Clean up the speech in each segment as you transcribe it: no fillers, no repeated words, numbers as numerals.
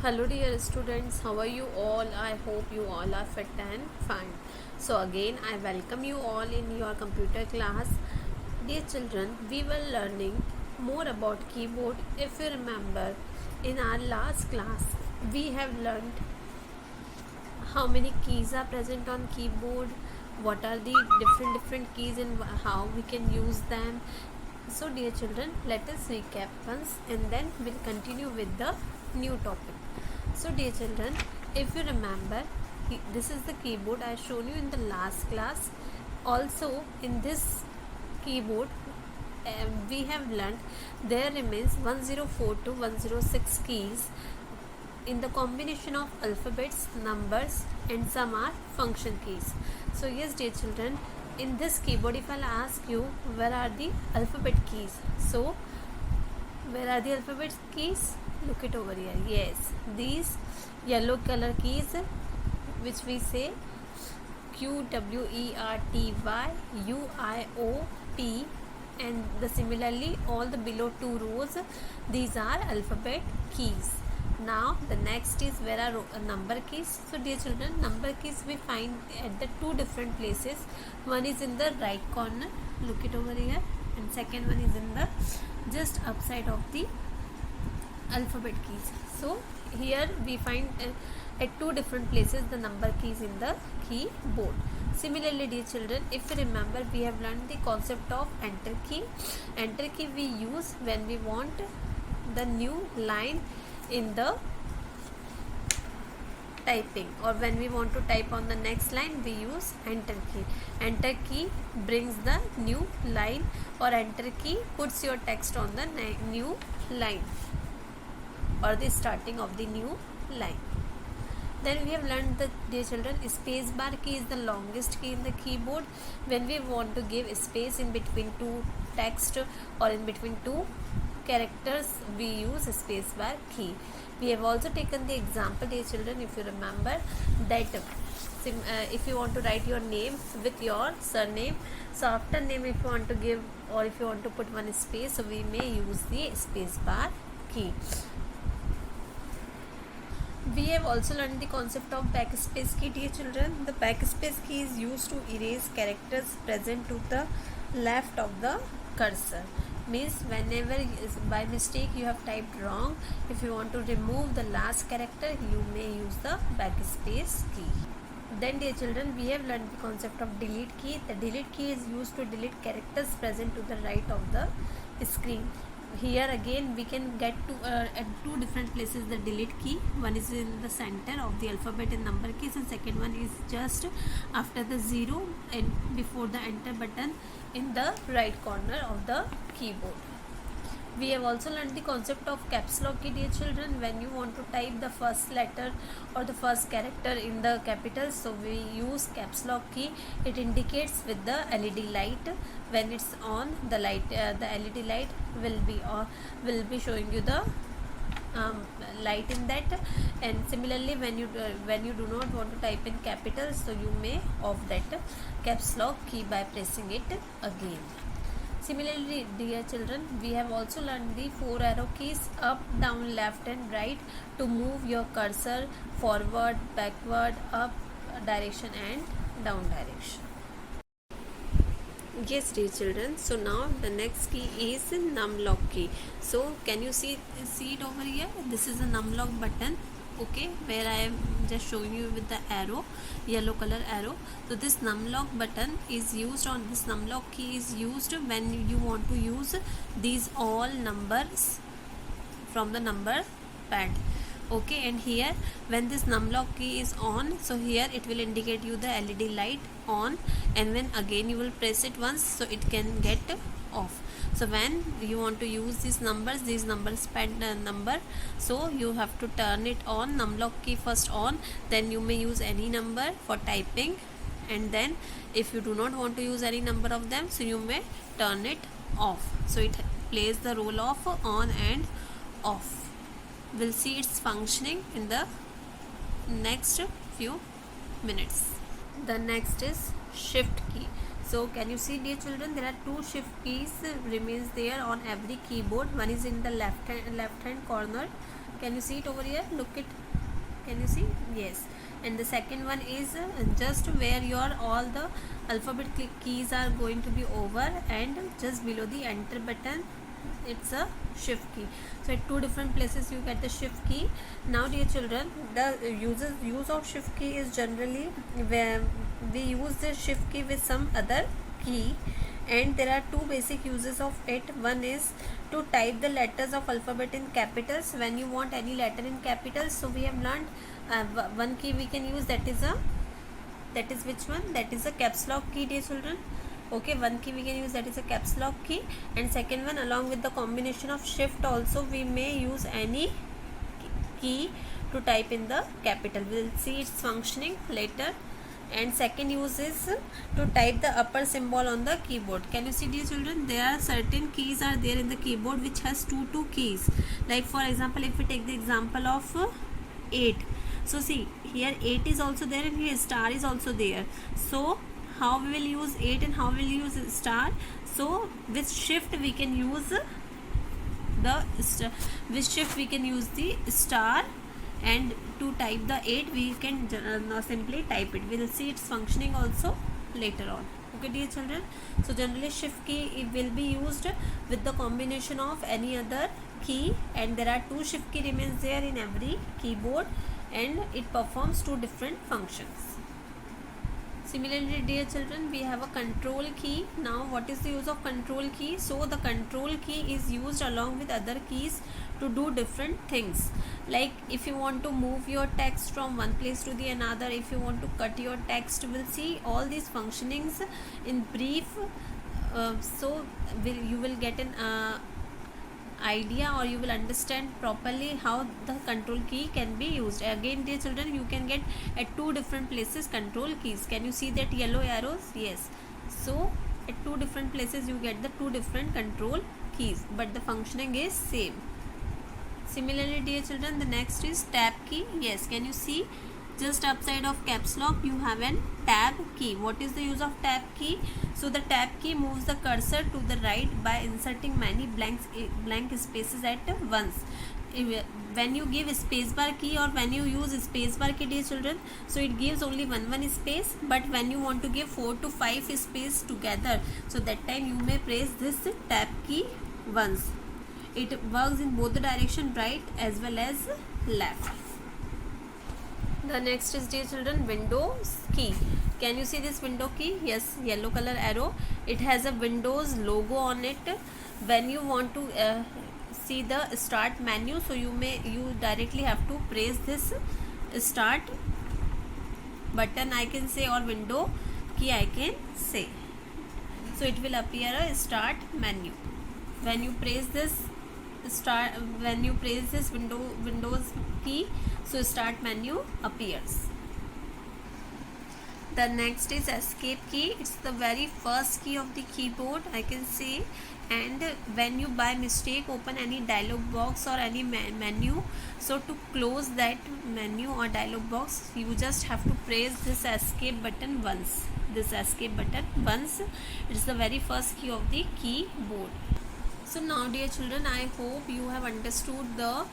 Hello dear students, how are you all? I hope you all are fit and fine. So again I welcome you all in your computer class. Dear children, we were learning more about keyboard. If you remember, in our last class we have learned how many keys are present on keyboard, what are the different keys and how we can use them. So dear children, let us recap once and then we'll continue with the new topic. So dear children, if you remember, this is the keyboard I shown you in the last class. Also in this keyboard we have learned there remains 104 to 106 keys in the combination of alphabets, numbers and some are function keys. So yes dear children, in this keyboard if I'll ask you where are the alphabet keys, so where are the alphabet keys? Look it over here. Yes, these yellow color keys which we say Q W E R T Y U I O P, and similarly all the below two rows, these are alphabet keys. Now the next is where are number keys. So dear children, number keys we find at the two different places. One is in the right corner, look it over here, and second one is in the just upside of the alphabet keys. So here we find at two different places the number keys in the keyboard. Similarly dear children, if you remember, we have learned the concept of enter key. Enter key we use when we want the new line in the typing, or when we want to type on the next line we use enter key. Enter key brings the new line, or enter key puts your text on the new line or the starting of the new line. Then we have learned that dear children, space bar key is the longest key in the keyboard. When we want to give space in between two text or in between two characters, we use space bar key. We have also taken the example dear children, if you remember, that if you want to write your name with your surname, so after name if you want to give or if you want to put one space, so we may use the space bar key. We have also learned the concept of backspace key dear children. The backspace key is used to erase characters present to the left of the cursor. Means whenever by mistake you have typed wrong, if you want to remove the last character, you may use the backspace key. Then dear children, we have learned the concept of delete key. The delete key is used to delete characters present to the right of the screen. Here again we can get to at two different places the delete key. One is in the center of the alphabet and number keys, and second one is just after the 0 and before the enter button in the right corner of the keyboard. We have also learned the concept of caps lock key dear children. When you want to type the first letter or the first character in the capitals, so we use caps lock key. It indicates with the LED light. When it's on, the light the LED light will be showing you the light in that. And similarly when you do not want to type in capitals, so you may off that caps lock key by pressing it again. Similarly dear children, we have also learned the 4 arrow keys, up, down, left and right, to move your cursor forward, backward, up direction and down direction. Yes dear children, so now the next key is num lock key. So can you see it over here? This is a num lock button, okay, where I am just showing you with the arrow, yellow color arrow. So this num lock button is used, on this num lock key is used when you want to use these all numbers from the number pad, okay. And here when this num lock key is on, so here it will indicate you the LED light on, and when again you will press it once, so it can get off. So when you want to use these numbers pad number, so you have to turn it on, num lock key first on, then you may use any number for typing, and then if you do not want to use any number of them, so you may turn it off. So it plays the role of on and off. We'll see its functioning in the next few minutes. The next is shift key. So can you see dear children, there are two shift keys remains there on every keyboard. One is in the left hand corner Can you see it over here? Look it. Can you see? Yes. And the second one is just where your all the alphabet keys are going to be over, and just below the enter button it's a shift key. So at two different places you get the shift key. Now dear children, the use of shift key is generally where we use the shift key with some other key, and there are two basic uses of it. One is to type the letters of alphabet in capitals when you want any letter in capitals. So we have learned one key we can use, that is which one? That is a caps lock key, dear children. Okay, one key we can use, that is a caps lock key. And second one, along with the combination of shift also we may use any key to type in the capital. We will see its functioning later. And second use is to type the upper symbol on the keyboard. Can you see, dear children, there are certain keys are there in the keyboard which has two keys. Like for example, if we take the example of 8, so see here 8 is also there and here star is also there. So how we will use 8 and how we will use star? So with shift we can use the star, and to type the 8 we can simply type it. We will see its functioning also later on. Okay dear children, so generally shift key it will be used with the combination of any other key, and there are two shift key remains there in every keyboard, and it performs two different functions. Similarly dear children, we have a control key. Now what is the use of control key? So the control key is used along with other keys to do different things. Like if you want to move your text from one place to the another, if you want to cut your text, we'll see all these functionings in brief. So you will get an idea, or you will understand properly how the control key can be used. Again dear children, you can get at two different places control keys. Can you see that yellow arrows? Yes. So at two different places you get the two different control keys, but the functioning is same. Similarly dear children, the next is tab key. Yes, can you see just upside of caps lock you have an tab key. What is the use of tab key? So the tab key moves the cursor to the right by inserting many blank spaces at once. When you give spacebar key or when you use spacebar key dear children, so it gives only one space, but when you want to give 4 to 5 space together, so that time you may press this tab key once. It works in both the direction, right as well as left. The next is dear children Windows key. Can you see this window key? Yes, yellow color arrow. It has a Windows logo on it. When you want to see the start menu, so you directly have to press this start button I can say, or window key I can say. So it will appear a start menu. When you press this Windows key, so start menu appears. The next is escape key. It's the very first key of the keyboard I can say, and when you by mistake open any dialog box or any menu, so to close that menu or dialog box you just have to press this escape button once. It's the very first key of the keyboard. So now dear children, I hope you have understood the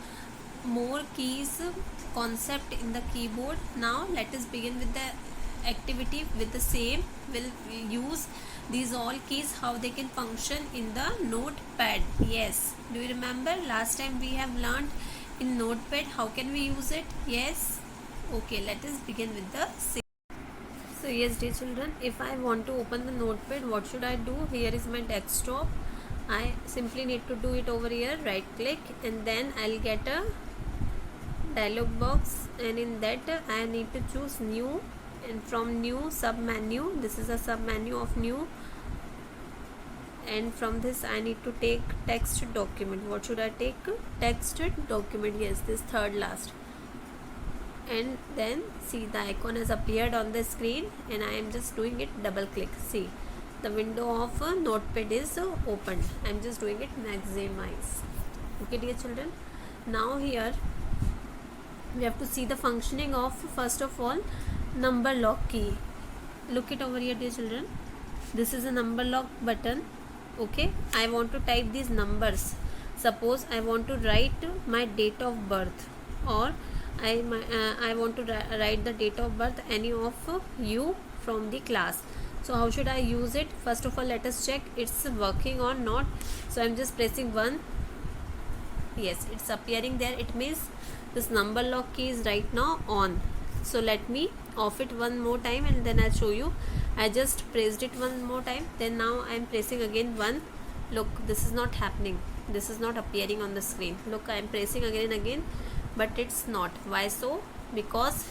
more keys concept in the keyboard. Now let us begin with the activity with the same. We'll use these all keys, how they can function in the notepad. Yes, do you remember last time we have learned in notepad how can we use it? Yes. Okay, let us begin with the same. So yes dear children, if I want to open the notepad, what should I do? Here is my desktop. I simply need to do it over here, right click, and then I'll get a dialog box, and in that I need to choose new, and from new sub menu, this is a sub menu of new, and from this I need to take text document. What should I take? Text document. Yes, this third last, and then see the icon has appeared on the screen, and I am just doing it double click. See, the window of notepad is opened. I am just doing it maximize. Okay dear children, now here we have to see the functioning of first of all number lock key. Look it over here dear children, this is a number lock button. Okay, I want to type these numbers. suppose I want to write my date of birth, or I want to write the date of birth any of you from the class. So how should I use it? First of all, let us check it's working or not. So I'm just pressing 1. Yes, it's appearing there. It means this number lock key is right now on. So let me off it one more time and then I'll show you. I just pressed it one more time, then now I'm pressing again 1. Look, this is not happening, this is not appearing on the screen. Look, I'm pressing again and again, but it's not. Why so? Because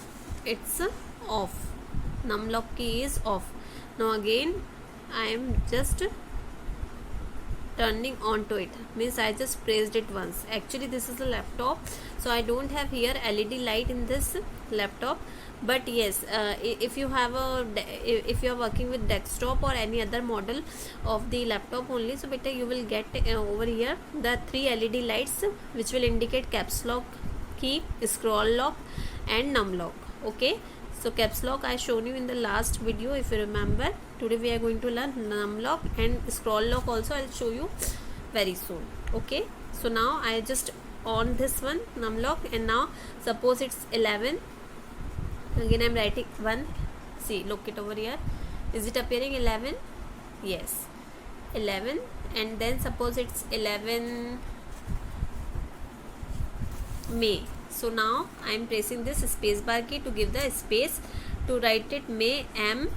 it's off. Num lock key is off. Now again I am just turning on to it, means I just pressed it once. Actually this is a laptop, so I don't have here LED light in this laptop, but yes, if you have if you are working with desktop or any other model of the laptop only, so better you will get over here the 3 LED lights which will indicate caps lock key, scroll lock and num lock. Okay, so caps lock I shown you in the last video if you remember. Today we are going to learn num lock, and scroll lock also I'll show you very soon. Okay, so now I just on this one num lock, and now suppose it's 11. Again I'm writing 1. See, look it over here. Is it appearing 11? Yes, 11. And then suppose it's 11 May. So now I am pressing this space bar key to give the space to write it May, M-A-Y.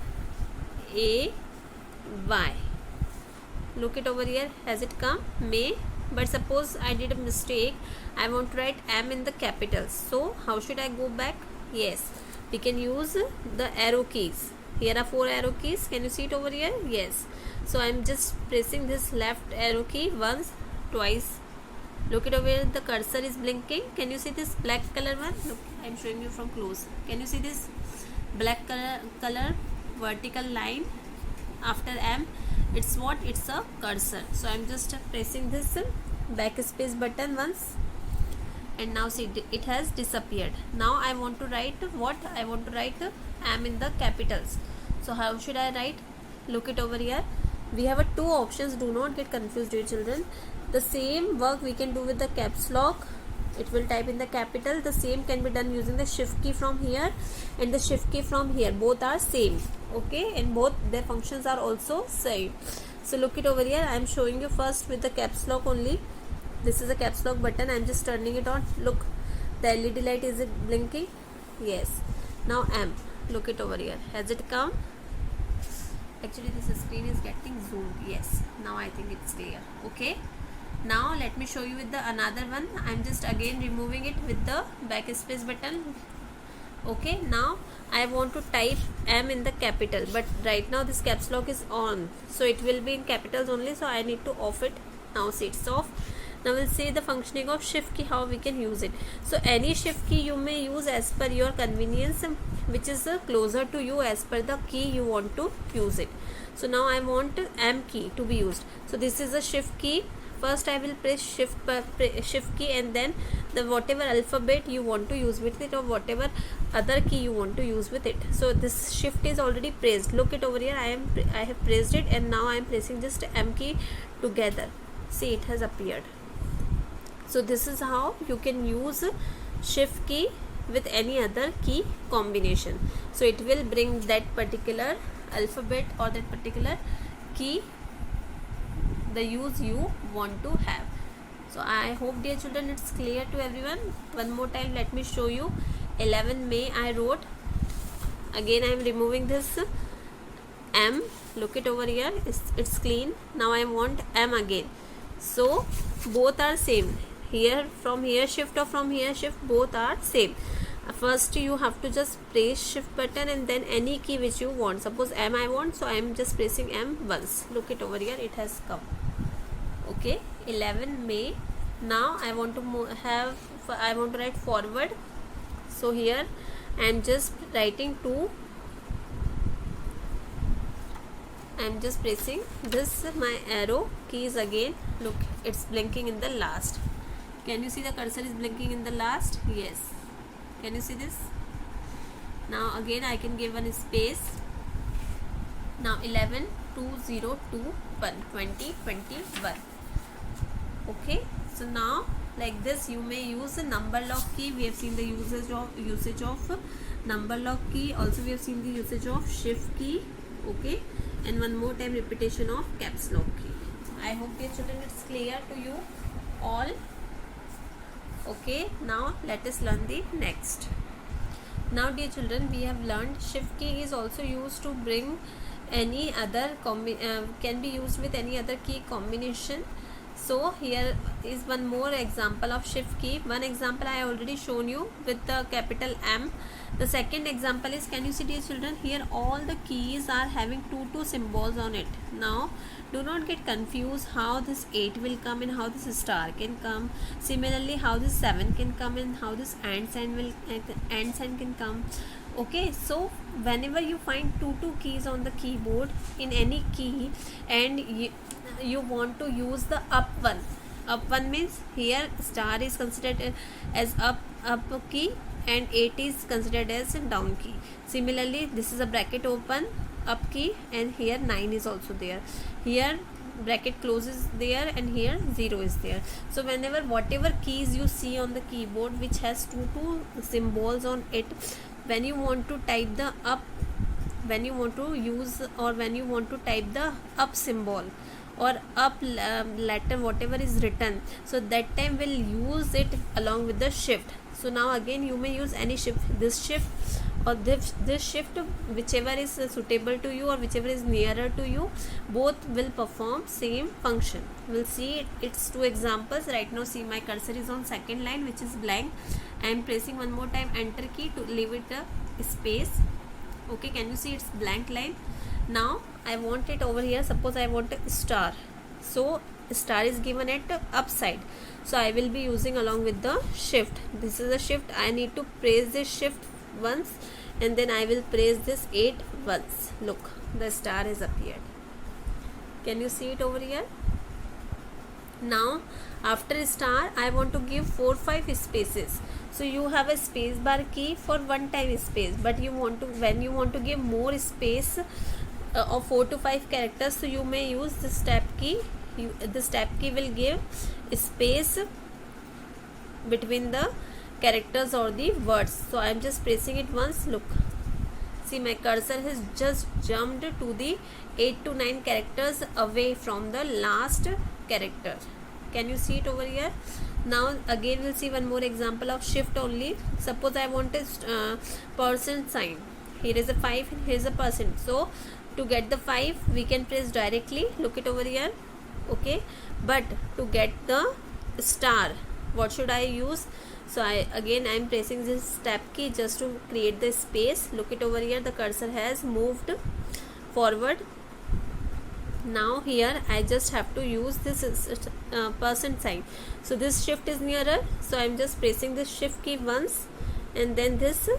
Look it over here. Has it come? May. But suppose I did a mistake. I want to write M in the capitals. So how should I go back? Yes, we can use the arrow keys. Here are 4 arrow keys. Can you see it over here? Yes. So I am just pressing this left arrow key once, twice. Look it over here, the cursor is blinking. Can you see this black color one? Look, I am showing you from close. Can you see this black color vertical line after M? It's what? It's a cursor. So I am just pressing this backspace button once, and now see it has disappeared. Now I want to write what? I want to write M in the capitals. So how should I write? Look it over here. We have 2 options. Do not get confused, dear children. The same work we can do with the caps lock. It will type in the capital. The same can be done using the shift key from here and the shift key from here. Both are same. Okay, and both their functions are also same. So look it over here. I am showing you first with the caps lock only. This is the caps lock button. I am just turning it on. Look, the LED light, is it blinking? Yes. Now M. Look it over here. Has it come? Actually this screen is getting zoomed. Yes, now I think it's clear. Okay, now let me show you with the another one. I'm just again removing it with the backspace button. Okay, now I want to type M in the capital, but right now this caps lock is on, so it will be in capitals only, so I need to off it. Now see, it's off. Now we'll see the functioning of shift key, how we can use it. So any shift key you may use as per your convenience, which is closer to you as per the key you want to use it. So now I want M key to be used. So this is a shift key. First I will press shift key, and then the whatever alphabet you want to use with it, or whatever other key you want to use with it. So this shift is already pressed. Look it over here. I have pressed it, and now I am pressing just M key together. See, it has appeared. So this is how you can use shift key with any other key combination. So it will bring that particular alphabet or that particular key, the use you want to have. So I hope, dear children, it's clear to everyone. One more time let me show you. 11 May I wrote. Again I am removing this M. Look it over here. It's clean. Now I want M again. So both are same. Here from here shift or from here shift, both are same. First you have to just press shift button and then any key which you want. Suppose M I want, so I am just pressing M once. Look it over here, it has come. Okay, 11 May. Now I want to I want to write forward. So here I am just writing 2. I am just pressing this my arrow keys again. Look, it's blinking in the last. Can you see the cursor is blinking in the last? Yes. Can you see this? Now again I can give one space. Now 11 2021. Okay, So now like this you may use the number lock key. We have seen the usage of number lock key. Also we have seen the usage of shift key. Okay, and one more time repetition of caps lock key. I hope dear children it's clear to you all. Okay, now let us learn the next. Now dear children, we have learned shift key is also used to bring any other can be used with any other key combination. So here is one more example of shift key. One example I already shown you with the capital M. The second example is, can you see dear children, here all the keys are having two symbols on it. Now do not get confused how this 8 will come and how this star can come. Similarly how this 7 can come and how this and sign can come. Okay, so whenever you find two keys on the keyboard in any key and you want to use the up one means here star is considered as up key and 8 is considered as down key. Similarly this is a bracket open up key and here 9 is also there. Here bracket closes there and here 0 is there. So whenever whatever keys you see on the keyboard which has two symbols on it, when you want to type the up, when you want to use or when you want to type the up symbol or up letter whatever is written, so that time we'll use it along with the shift. So now again you may use any shift, this shift or this shift, whichever is suitable to you or whichever is nearer to you, both will perform same function. We'll see its two examples. Right now see my cursor is on second line which is blank. I am pressing one more time enter key to leave it a space. Okay, can you see it's blank line? Now I want it over here. Suppose I want a star, so star is given at upside, so I will be using along with the shift. This is a shift. I need to press this shift once and then I will press this 8 once. Look, the star has appeared. Can you see it over here? Now after star I want to give 4-5 spaces. So you have a space bar key for one time space, but you want to, when you want to give more space of 4 to 5 characters, so you may use the step key. The step key will give space between the characters or the words. So I am just pressing it once. Look, see my cursor has just jumped to the 8 to 9 characters away from the last character. Can you see it over here? Now again we'll see one more example of shift only. Suppose I want a percent sign. Here is a 5 and here is a percent. So to get the 5 we can press directly. Look it over here. Okay, but to get the star, what should I use? So I am pressing this step key just to create the space. Look it over here, the cursor has moved forward. Now here I just have to use this percent sign. So this shift is nearer, so I am just pressing this shift key once and then this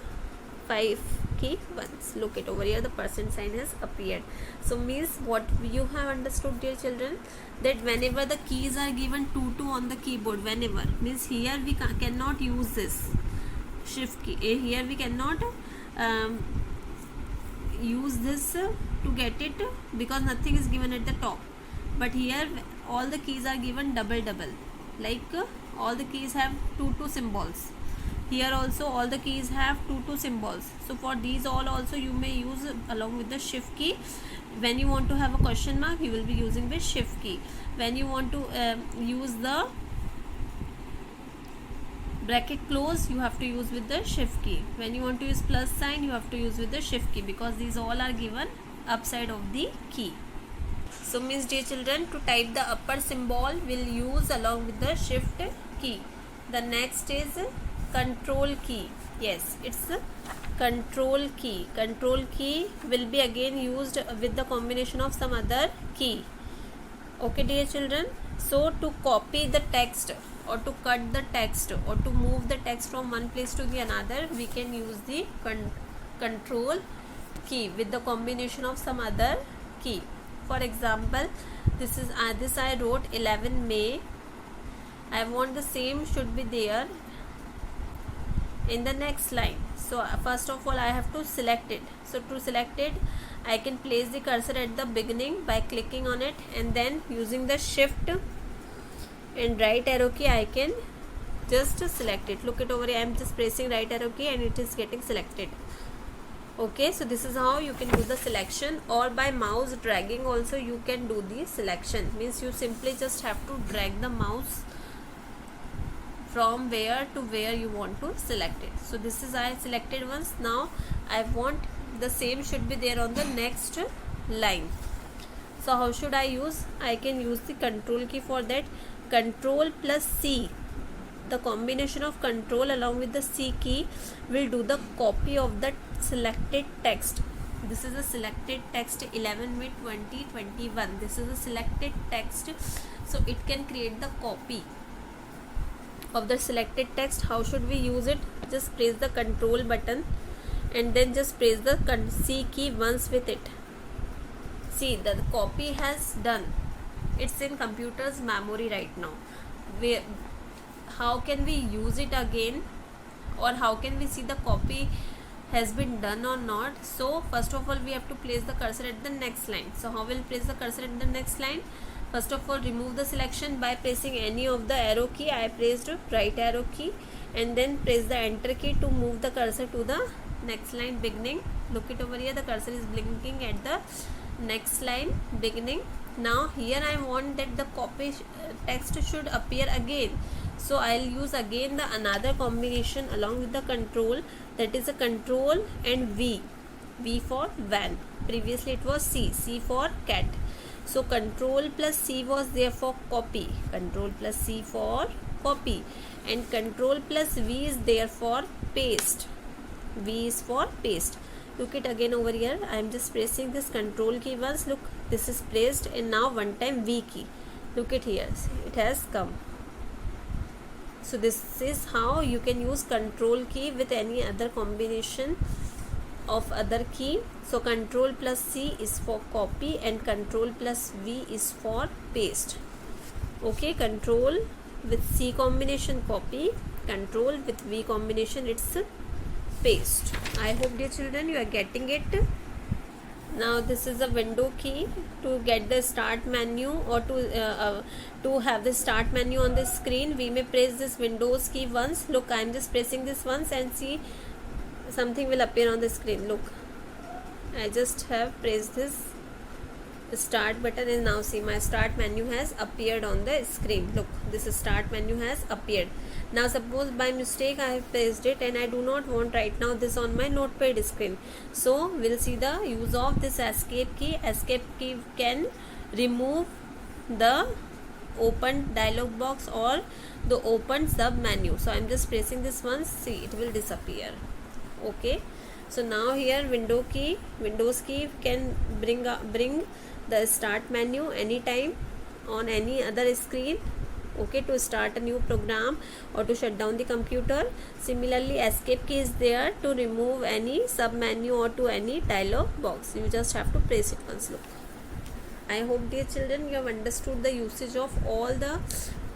5 key once. Look it over here, the percent sign has appeared. So means what you have understood dear children, that whenever the keys are given 2 on the keyboard, whenever means here we cannot use this shift key. Here we cannot use this to get it because nothing is given at the top, but here all the keys are given double, like all the keys have two symbols. Here also all the keys have two symbols. So for these all also you may use along with the shift key. When you want to have a question mark, you will be using the shift key. When you want to use the bracket close, you have to use with the shift key. When you want to use plus sign, you have to use with the shift key, because these all are given upside of the key. So means dear children, to type the upper symbol we'll use along with the shift key. The next is control key. Yes, it's control key. Control key will be again used with the combination of some other key. Okay dear children, so to copy the text or to cut the text or to move the text from one place to the another, we can use the control key with the combination of some other key. For example, this I wrote 11 May. I want the same should be there in the next line. So first of all I have to select it. So to select it, I can place the cursor at the beginning by clicking on it and then using the shift and right arrow key I can just select it. Look it over here, I am just pressing right arrow key and it is getting selected. Okay, so this is how you can do the selection, or by mouse dragging also you can do the selection. Means you simply just have to drag the mouse from where to where you want to select it. So this is I selected once. Now I want the same should be there on the next line. So how should I use? I can use the control key for that. Control plus C, the combination of control along with the C key will do the copy of the selected text. This is a selected text 11 with 20 21. This is a selected text, so it can create the copy of the selected text. How should we use it? Just press the control button and then just press the C key once with it. See, the copy has done. It's in computer's memory right now. How can we use it again, or how can we see the copy has been done or not? So first of all we have to place the cursor at the next line. So how will place the cursor at the next line? First of all, remove the selection by pressing any of the arrow key. I pressed right arrow key and then press the enter key to move the cursor to the next line beginning. Look it over here, the cursor is blinking at the next line beginning. Now here I want that the copy text should appear again, so I'll use again the another combination along with the control, that is a control and V for van. Previously it was C for cat. So control plus C was there for copy, control plus C for copy, and control plus V is there for paste. V is for paste. Look it again over here, I am just pressing this control key once. Look, this is pressed, and now one time V key. Look it here, it has come. So this is how you can use control key with any other combination of other key. So control plus C is for copy and control plus V is for paste. Okay, control with C combination copy, control with V combination it's paste. I hope, dear children, you are getting it. Now this is a window key to get the start menu, or to have the start menu on the screen. We may press this Windows key once. Look, I am just pressing this once and see something will appear on the screen. Look, I just have pressed this start button and now see my start menu has appeared on the screen. Look, this start menu has appeared. Now suppose by mistake I have pressed it and I do not want right now this on my notepad screen. So we'll see the use of this escape key. Escape key can remove the open dialog box or the open sub menu. So I'm just pressing this once, see it will disappear. Okay, so now here Windows key can bring the start menu anytime on any other screen. Okay, to start a new program or to shut down the computer. Similarly, escape key is there to remove any sub menu or to any dialog box. You just have to press it once. Look, I hope, dear children, you have understood the usage of all the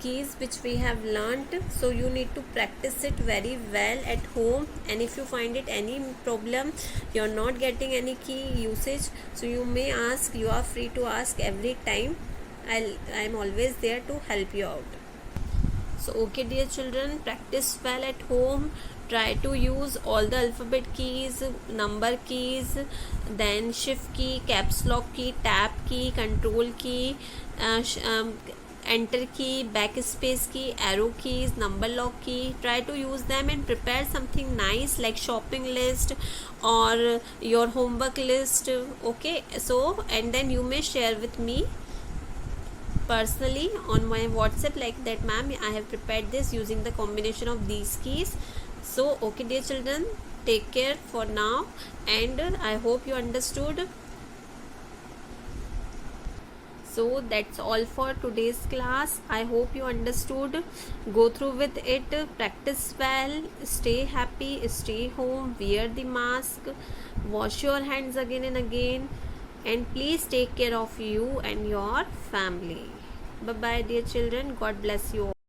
keys which we have learnt. So you need to practice it very well at home, and if you find it any problem, you are not getting any key usage, so you may ask. You are free to ask every time. I am always there to help you out. So okay, dear children, practice well at home. Try to use all the alphabet keys, number keys, then shift key, caps lock key, tab key, control key, enter key, backspace key, arrow keys, number lock key. Try to use them and prepare something nice like shopping list or your homework list. Okay, so and then you may share with me personally on my WhatsApp like that, ma'am, I have prepared this using the combination of these keys. So okay, dear children, take care for now, and I hope you understood. So that's all for today's class. I hope you understood. Go through with it, practice well, stay happy, stay home, wear the mask, wash your hands again and again, and please take care of you and your family. Bye bye, dear children. God bless you all.